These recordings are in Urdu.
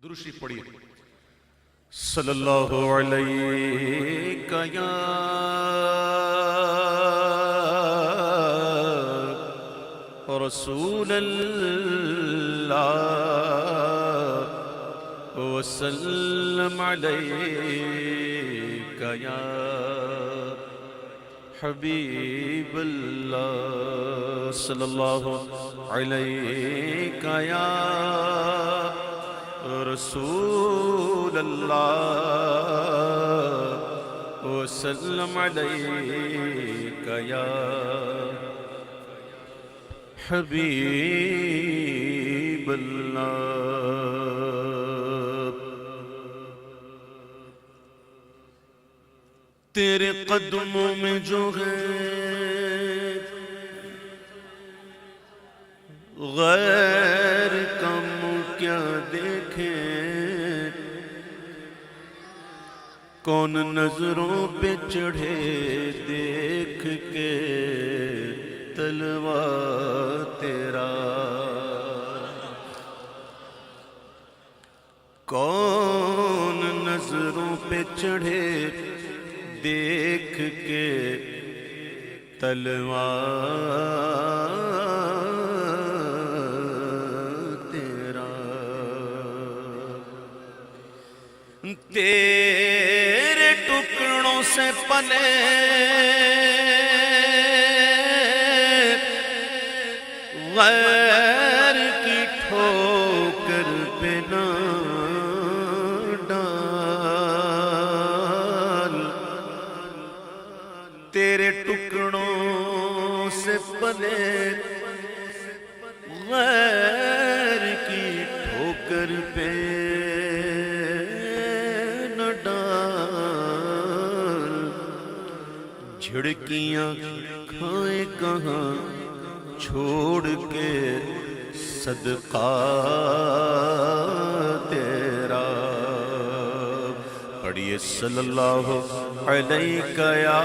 درود شریف پڑھیے. صلی اللہ علیہ یا رسول اللہ وسلم علیک یا حبیب اللہ. صلی اللہ علیہ یا رسول اللہ وسلم علیک یا حبیب اللہ. تیرے قدموں میں جو ہے غیر کا منہ کیا دیکھے, کون نظروں پہ چڑھے دیکھ کے تلوا تیرا, کون نظروں پہ چڑھے دیکھ کے تلوا تیرا. تیرے ٹکڑوں سے پلے غیر کی ٹھوکر پہ نہ ڈال, تیرے ٹکڑوں سے پلے غیر کی ٹھوکر پہ نہ ڈال. جھڑکیاں کھائے کہاں چھوڑ کے صدقہ تیرا. پڑھیے صلی اللہ علیہ یا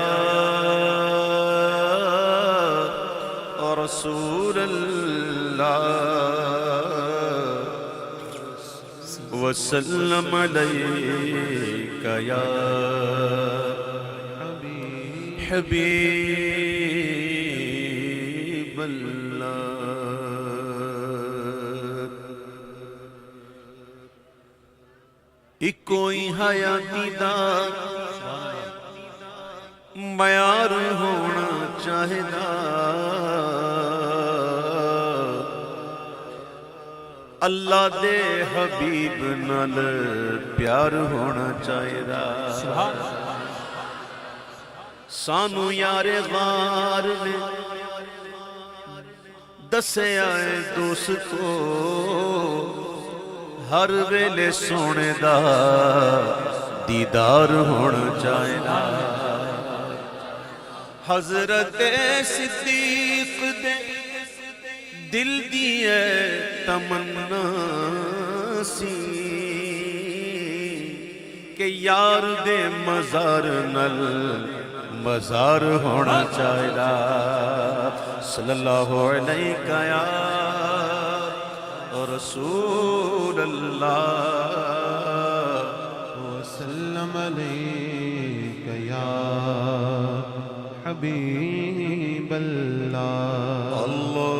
رسول اللہ وسلم علیک یا حبیب اللہ. ایک کوئی حیاتی دا معیار ہونا چاہیدا, اللہ دے حبیب نال پیار ہونا چاہیدا. سانو یار غار نے دسے آئے دوستو, ہر ویلے سونے دا دیدار ہونا چاہیدا. حضرت صدیق دے دل دی تمنا سی کہ یار دے مزار نل مزار ہونا چاہیدا. صلی اللہ علیہ یا رسول اللہ وسلم علیک یا حبیب اللہ.